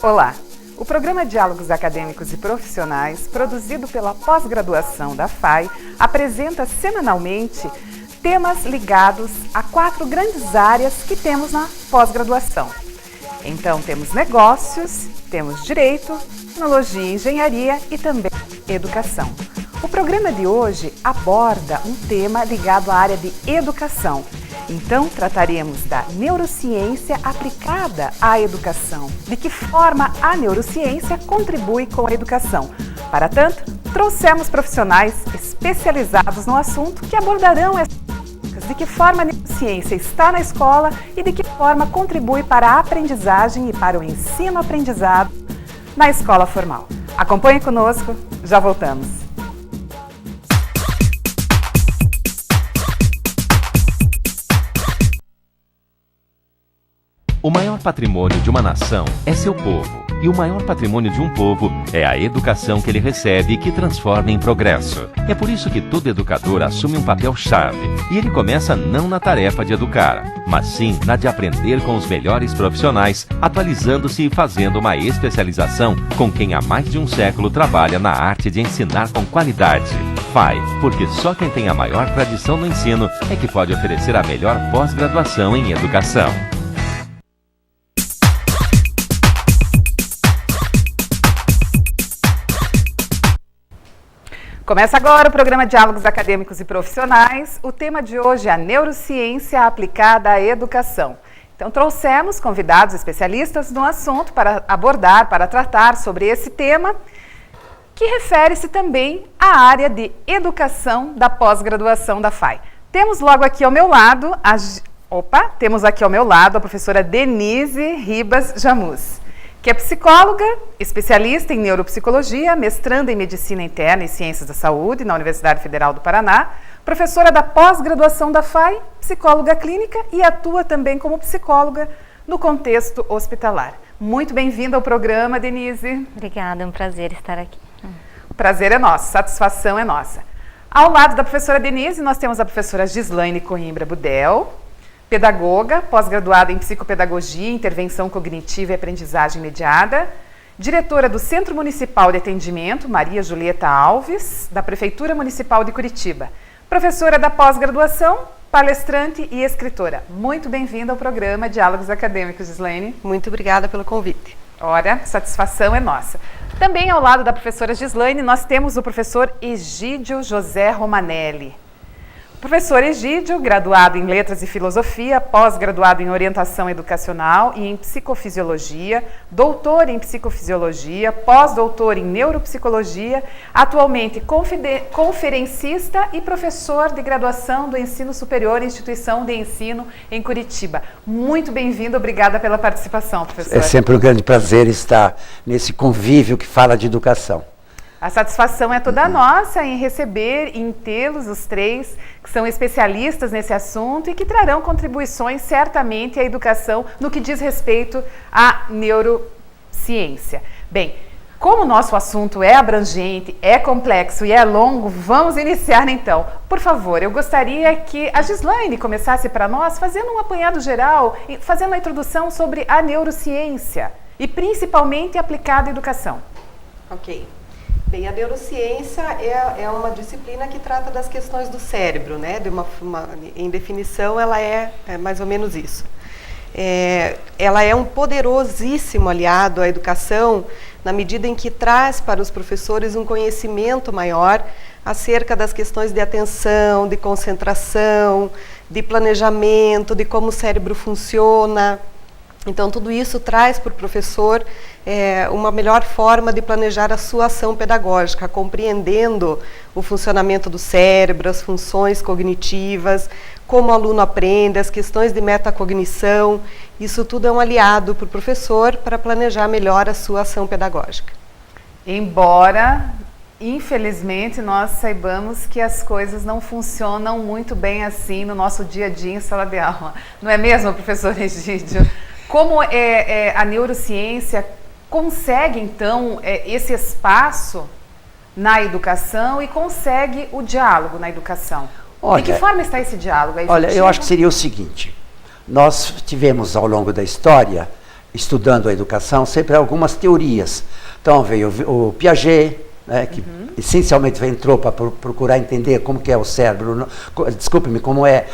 Olá! O programa Diálogos Acadêmicos e Profissionais, produzido pela pós-graduação da FAI, apresenta semanalmente temas ligados a 4 grandes áreas que temos na pós-graduação. Então, temos negócios, temos direito, tecnologia e engenharia e também educação. O programa de hoje aborda um tema ligado à área de educação. Então, trataremos da neurociência aplicada à educação. De que forma a neurociência contribui com a educação? Para tanto, trouxemos profissionais especializados no assunto que abordarão essas dicas, de que forma a neurociência está na escola e de que forma contribui para a aprendizagem e para o ensino-aprendizado na escola formal. Acompanhe conosco, já voltamos. O maior patrimônio de uma nação é seu povo, e o maior patrimônio de um povo é a educação que ele recebe e que transforma em progresso. É por isso que todo educador assume um papel-chave, e ele começa não na tarefa de educar, mas sim na de aprender com os melhores profissionais, atualizando-se e fazendo uma especialização com quem há mais de um século trabalha na arte de ensinar com qualidade. FAI, porque só quem tem a maior tradição no ensino é que pode oferecer a melhor pós-graduação em educação. Começa agora o programa Diálogos Acadêmicos e Profissionais. O tema de hoje é a neurociência aplicada à educação. Então, trouxemos convidados especialistas no assunto para abordar, para tratar sobre esse tema, que refere-se também à área de educação da pós-graduação da FAI. Temos logo aqui ao meu lado a professora Denise Ribas Jamuz, que é psicóloga, especialista em neuropsicologia, mestranda em medicina interna e ciências da saúde na Universidade Federal do Paraná, professora da pós-graduação da FAI, psicóloga clínica e atua também como psicóloga no contexto hospitalar. Muito bem-vinda ao programa, Denise. Obrigada, é um prazer estar aqui. O prazer é nosso, satisfação é nossa. Ao lado da professora Denise, nós temos a professora Gislaine Coimbra Budel, pedagoga, pós-graduada em psicopedagogia, intervenção cognitiva e aprendizagem mediada, diretora do Centro Municipal de Atendimento, Maria Julieta Alves, da Prefeitura Municipal de Curitiba, professora da pós-graduação, palestrante e escritora. Muito bem-vinda ao programa Diálogos Acadêmicos, Gislaine. Muito obrigada pelo convite. Ora, satisfação é nossa. Também ao lado da professora Gislaine, nós temos o professor Egídio José Romanelli. Professor Egídio, graduado em Letras e Filosofia, pós-graduado em Orientação Educacional e em Psicofisiologia, doutor em Psicofisiologia, pós-doutor em Neuropsicologia, atualmente conferencista e professor de graduação do Ensino Superior em Instituição de Ensino em Curitiba. Muito bem-vindo, obrigada pela participação, professor. É sempre um grande prazer estar nesse convívio que fala de educação. A satisfação é toda nossa em receber, em tê-los, os três, que são especialistas nesse assunto e que trarão contribuições certamente à educação no que diz respeito à neurociência. Bem, como o nosso assunto é abrangente, é complexo e é longo, vamos iniciar então. Por favor, eu gostaria que a Gislaine começasse para nós fazendo um apanhado geral, fazendo uma introdução sobre a neurociência e principalmente aplicada à educação. Ok. Bem, a neurociência é uma disciplina que trata das questões do cérebro, né? Em definição, ela é mais ou menos isso. Ela é um poderosíssimo aliado à educação na medida em que traz para os professores um conhecimento maior acerca das questões de atenção, de concentração, de planejamento, de como o cérebro funciona. Então, tudo isso traz para o professor uma melhor forma de planejar a sua ação pedagógica, compreendendo o funcionamento do cérebro, as funções cognitivas, como o aluno aprende, as questões de metacognição. Isso tudo é um aliado para o professor para planejar melhor a sua ação pedagógica. Embora, infelizmente, nós saibamos que as coisas não funcionam muito bem assim no nosso dia a dia em sala de aula. Não é mesmo, professor Egídio? Como a neurociência consegue, então, esse espaço na educação e consegue o diálogo na educação? Olha, de que forma está esse diálogo? É olha, eu efetivo? acho que seria o seguinte, nós tivemos ao longo da história, estudando a educação, sempre algumas teorias. Então veio o Piaget, né, que essencialmente entrou para procurar entender como que é o cérebro, desculpe-me, como é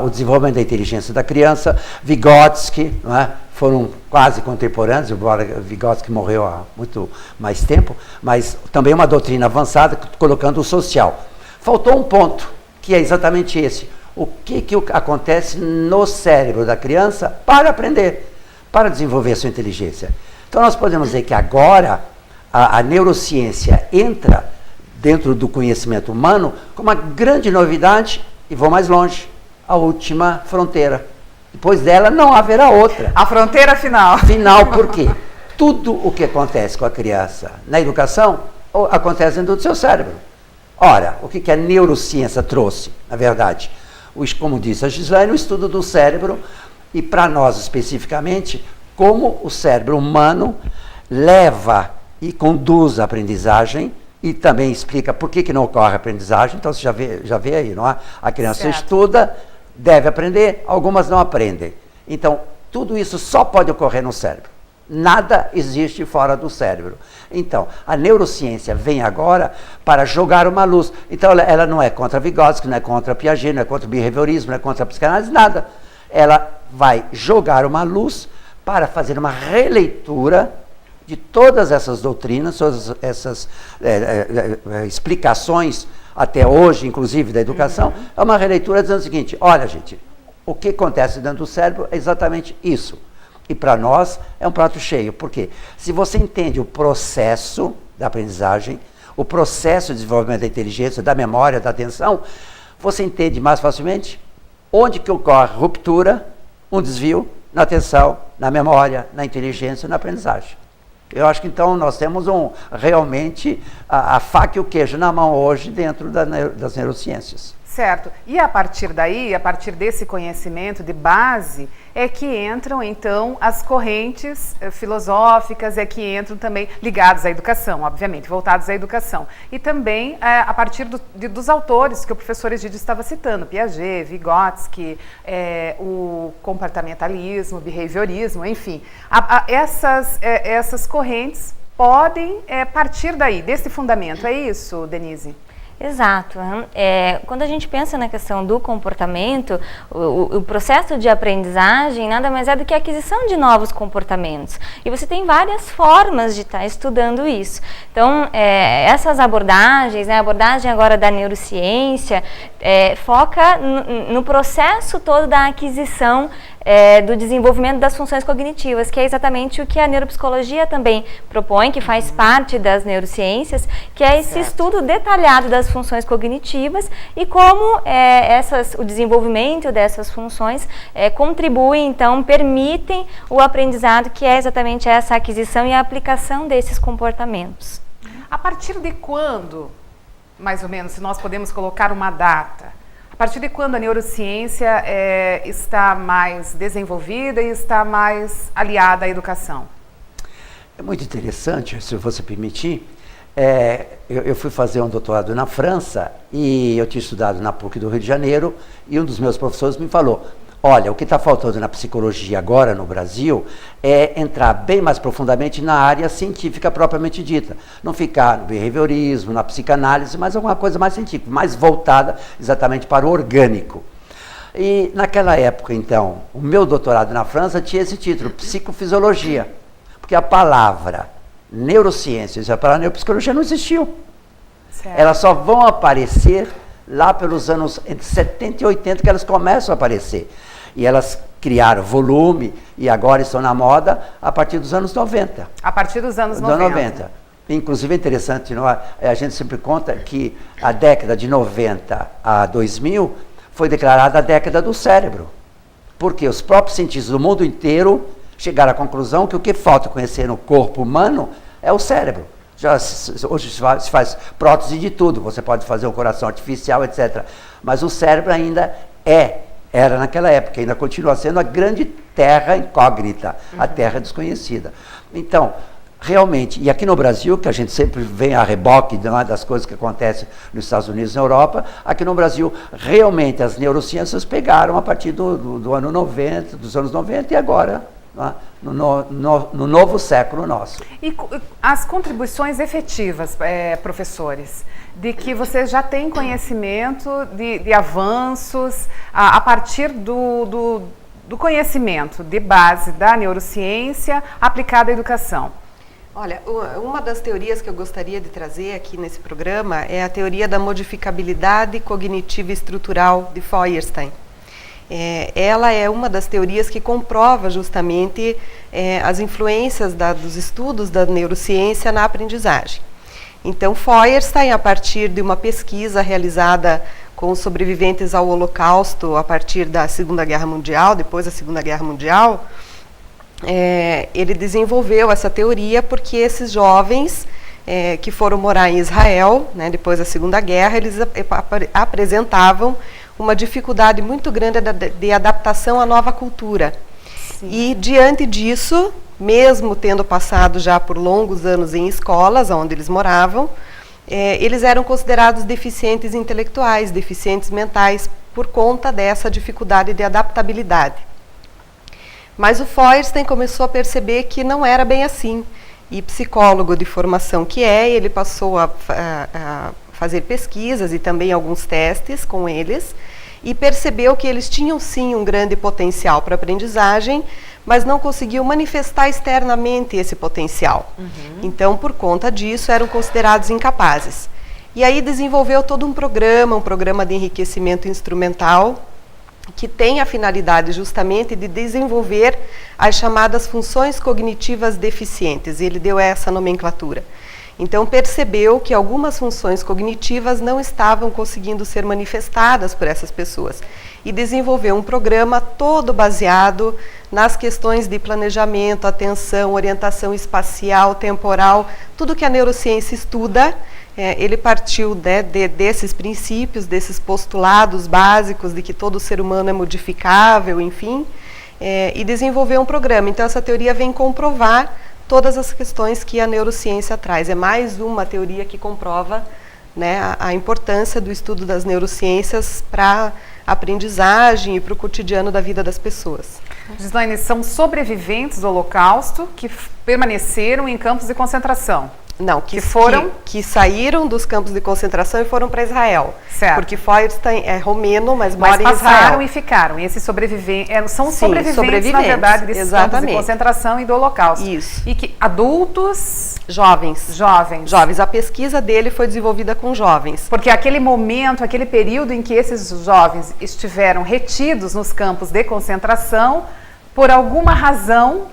o desenvolvimento da inteligência da criança. Vygotsky, né, foram quase contemporâneos, embora Vygotsky morreu há muito mais tempo, mas também uma doutrina avançada, colocando o social. Faltou um ponto, que é exatamente esse. O que acontece no cérebro da criança para aprender, para desenvolver a sua inteligência. Então nós podemos dizer que agora a neurociência entra dentro do conhecimento humano como uma grande novidade, e vou mais longe, a última fronteira. Depois dela não haverá outra. A fronteira final. Final por quê? Tudo o que acontece com a criança na educação acontece dentro do seu cérebro. Ora, o que a neurociência trouxe, na verdade? Como disse a Gislaine, o estudo do cérebro, e para nós especificamente, como o cérebro humano leva e conduz a aprendizagem, e também explica por que não ocorre a aprendizagem. Então você já vê aí, não é? A criança estuda, deve aprender, algumas não aprendem. Então, tudo isso só pode ocorrer no cérebro. Nada existe fora do cérebro. Então, a neurociência vem agora para jogar uma luz. Então, ela não é contra Vygotsky, não é contra Piaget, não é contra o behaviorismo, não é contra a psicanálise, nada. Ela vai jogar uma luz para fazer uma releitura de todas essas doutrinas, todas essas explicações, até hoje, inclusive, da educação. É uma releitura dizendo o seguinte: olha, gente, o que acontece dentro do cérebro é exatamente isso. E para nós é um prato cheio. Por quê? Se você entende o processo da aprendizagem, o processo de desenvolvimento da inteligência, da memória, da atenção, você entende mais facilmente onde que ocorre ruptura, um desvio na atenção, na memória, na inteligência e na aprendizagem. Eu acho que então nós temos realmente a faca e o queijo na mão hoje dentro das neurociências. Certo. E a partir daí, a partir desse conhecimento de base, é que entram, então, as correntes filosóficas, é que entram também ligadas à educação, obviamente, voltados à educação. E também a partir dos autores que o professor Egídio estava citando, Piaget, Vygotsky, o comportamentalismo, o behaviorismo, enfim. Essas correntes podem partir daí, desse fundamento. É isso, Denise? Exato. Quando a gente pensa na questão do comportamento, o processo de aprendizagem nada mais é do que a aquisição de novos comportamentos. E você tem várias formas de estar estudando isso. Então, essas abordagens, a abordagem agora da neurociência, foca no processo todo da aquisição do desenvolvimento das funções cognitivas, que é exatamente o que a neuropsicologia também propõe, que faz parte das neurociências, que é esse estudo detalhado das funções cognitivas e como o desenvolvimento dessas funções contribuem, então, permitem o aprendizado, que é exatamente essa aquisição e a aplicação desses comportamentos. A partir de quando, mais ou menos, se nós podemos colocar uma data, a partir de quando a neurociência está mais desenvolvida e está mais aliada à educação? É muito interessante, se você permitir. Eu fui fazer um doutorado na França e eu tinha estudado na PUC do Rio de Janeiro, e um dos meus professores me falou: olha, o que está faltando na psicologia agora no Brasil é entrar bem mais profundamente na área científica propriamente dita. Não ficar no behaviorismo, na psicanálise, mas alguma coisa mais científica, mais voltada exatamente para o orgânico. E naquela época, então, o meu doutorado na França tinha esse título, psicofisiologia, porque a palavra neurociências e a palavra neuropsicologia não existiu. Certo. Elas só vão aparecer lá pelos anos entre 70 e 80, que elas começam a aparecer. E elas criaram volume e agora estão na moda a partir dos anos 90. A partir dos anos 90. Inclusive é interessante, não é? A gente sempre conta que a década de 90 a 2000 foi declarada a década do cérebro. Porque os próprios cientistas do mundo inteiro chegaram à conclusão que o que falta conhecer no corpo humano é o cérebro. Hoje se faz prótese de tudo, você pode fazer um coração artificial, etc. Mas o cérebro ainda era naquela época, ainda continua sendo a grande terra incógnita, a terra desconhecida. Então, realmente, e aqui no Brasil, que a gente sempre vem a reboque das coisas que acontecem nos Estados Unidos e na Europa, aqui no Brasil, realmente, as neurociências pegaram a partir do ano 90, dos anos 90 e agora, né, no novo século nosso. E as contribuições efetivas, professores, de que vocês já têm conhecimento de avanços a partir do conhecimento de base da neurociência aplicada à educação? Olha, uma das teorias que eu gostaria de trazer aqui nesse programa é a teoria da modificabilidade cognitiva e estrutural de Feuerstein. Ela é uma das teorias que comprova justamente as influências dos estudos da neurociência na aprendizagem. Então, Feuerstein, a partir de uma pesquisa realizada com os sobreviventes ao Holocausto a partir da Segunda Guerra Mundial, depois da Segunda Guerra Mundial, ele desenvolveu essa teoria porque esses jovens que foram morar em Israel, né, depois da Segunda Guerra, eles apresentavam uma dificuldade muito grande de adaptação à nova cultura. Sim. E diante disso, mesmo tendo passado já por longos anos em escolas onde eles moravam, eles eram considerados deficientes intelectuais, deficientes mentais, por conta dessa dificuldade de adaptabilidade. Mas o Feuerstein começou a perceber que não era bem assim. E psicólogo de formação que ele passou a fazer pesquisas e também alguns testes com eles e percebeu que eles tinham sim um grande potencial para aprendizagem, mas não conseguiam manifestar externamente esse potencial. Então, por conta disso, eram considerados incapazes. E aí desenvolveu todo um programa de enriquecimento instrumental, que tem a finalidade justamente de desenvolver as chamadas funções cognitivas deficientes. Ele deu essa nomenclatura. Então, percebeu que algumas funções cognitivas não estavam conseguindo ser manifestadas por essas pessoas. E desenvolveu um programa todo baseado nas questões de planejamento, atenção, orientação espacial, temporal, tudo que a neurociência estuda. Ele partiu desses princípios, desses postulados básicos de que todo ser humano é modificável, enfim, e desenvolveu um programa. Então, essa teoria vem comprovar todas as questões que a neurociência traz. É mais uma teoria que comprova, né, a importância do estudo das neurociências para a aprendizagem e para o cotidiano da vida das pessoas. Gislaine, são sobreviventes do Holocausto que permaneceram em campos de concentração. Não, que saíram dos campos de concentração e foram para Israel. Certo. Porque Feuerstein é romeno, mas mora em Israel. Mas passaram e ficaram. E esses são sobreviventes, na verdade, desses campos de concentração e do Holocausto. Isso. E que adultos... Jovens. A pesquisa dele foi desenvolvida com jovens. Porque aquele momento, aquele período em que esses jovens estiveram retidos nos campos de concentração, por alguma razão...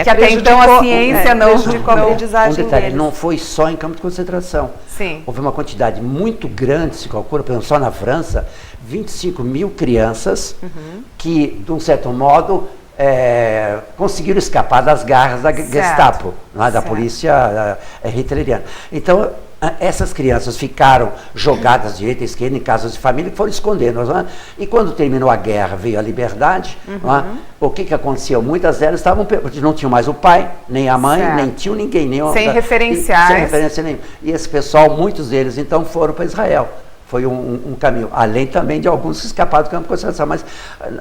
que até então a ciência não prejudicou a aprendizagem deles. Não foi só em campo de concentração. Sim. Houve uma quantidade muito grande, se calcula, por exemplo, só na França, 25 mil crianças que, de um certo modo, conseguiram escapar das garras da Gestapo, da polícia hitleriana. Então, essas crianças ficaram jogadas à direita e à esquerda em casas de família que foram escondendo. E quando terminou a guerra, veio a liberdade, o que aconteceu? Muitas delas não tinham mais o pai, nem a mãe, nem tio, ninguém. Sem referenciais. Sem referência nenhuma. E esse pessoal, muitos deles, então, foram para Israel. Foi um caminho, além também de alguns que escaparam do campo de concentração. Mas,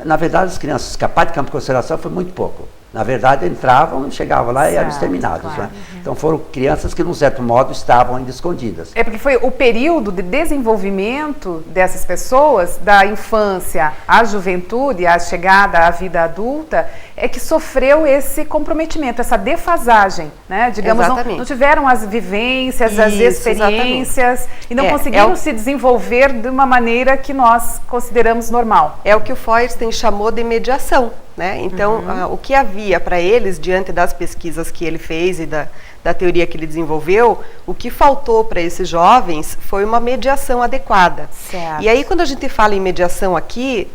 na verdade, as crianças escaparam do campo de concentração foi muito pouco. Na verdade, entravam, chegavam lá e eram exterminados. Claro. Né? Então, foram crianças que, de um certo modo, estavam ainda escondidas. Porque foi o período de desenvolvimento dessas pessoas, da infância à juventude, à chegada à vida adulta, que sofreu esse comprometimento, essa defasagem, né? Digamos, não tiveram as vivências, as experiências, e não conseguiram se desenvolver de uma maneira que nós consideramos normal. É o que o Feuerstein chamou de mediação. Né? Então, o que havia para eles, diante das pesquisas que ele fez e da teoria que ele desenvolveu, o que faltou para esses jovens foi uma mediação adequada. Certo. E aí, quando a gente fala em mediação aqui,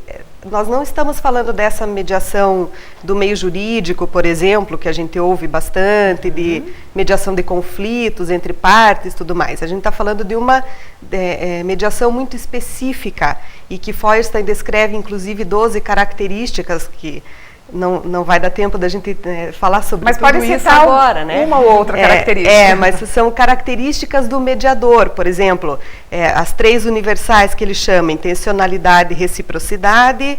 nós não estamos falando dessa mediação do meio jurídico, por exemplo, que a gente ouve bastante, de mediação de conflitos entre partes e tudo mais. A gente está falando de uma mediação muito específica e que Feuerstein descreve, inclusive, 12 características que não vai dar tempo da gente falar sobre Mas tudo pode isso citar agora, né? uma ou outra característica. Mas são características do mediador, por exemplo, as 3 universais que ele chama: intencionalidade, reciprocidade,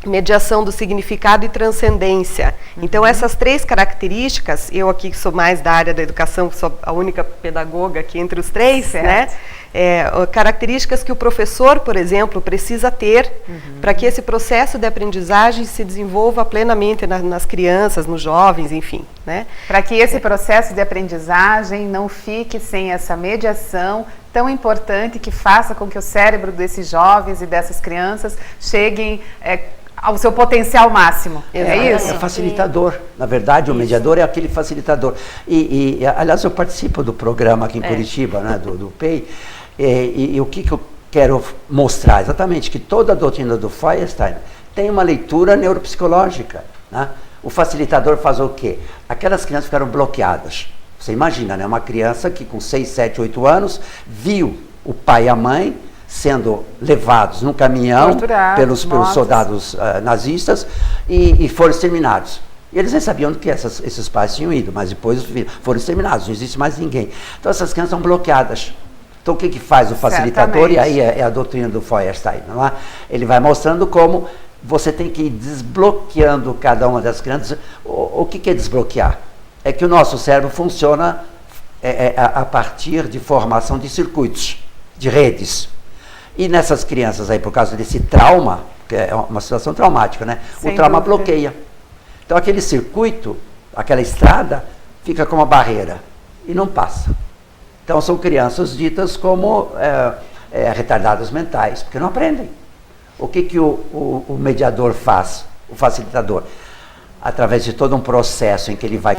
mediação do significado e transcendência. Então, essas 3 características, eu aqui que sou mais da área da educação, sou a única pedagoga aqui entre os 3, né? Características que o professor, por exemplo, precisa ter para que esse processo de aprendizagem se desenvolva plenamente nas crianças, nos jovens, enfim, né? Para que esse processo de aprendizagem não fique sem essa mediação tão importante que faça com que o cérebro desses jovens e dessas crianças cheguem ao seu potencial máximo. Exatamente. É isso? É facilitador. Na verdade, o mediador é aquele facilitador. Aliás, eu participo do programa aqui em Curitiba, né, do PEI, e o que eu quero mostrar? Exatamente que toda a doutrina do Feuerstein tem uma leitura neuropsicológica, né? O facilitador faz o quê? Aquelas crianças ficaram bloqueadas. Você imagina, né? Uma criança que com 6, 7, 8 anos viu o pai e a mãe sendo levados num caminhão pelos soldados nazistas e foram exterminados. E eles nem sabiam do que esses pais tinham ido, mas depois foram exterminados, não existe mais ninguém. Então essas crianças são bloqueadas. Então o que faz o facilitador? Certamente. E aí é a doutrina do Feuerstein, não é? Ele vai mostrando como você tem que ir desbloqueando cada uma das crianças. O que é desbloquear? É que o nosso cérebro funciona a partir de formação de circuitos, de redes. E nessas crianças aí, por causa desse trauma, que é uma situação traumática, né? Sem o trauma dúvida. bloqueia. Então aquele circuito, aquela estrada, fica como uma barreira e não passa. Então são crianças ditas como retardadas mentais, porque não aprendem. O que o mediador faz, o facilitador? Através de todo um processo em que ele vai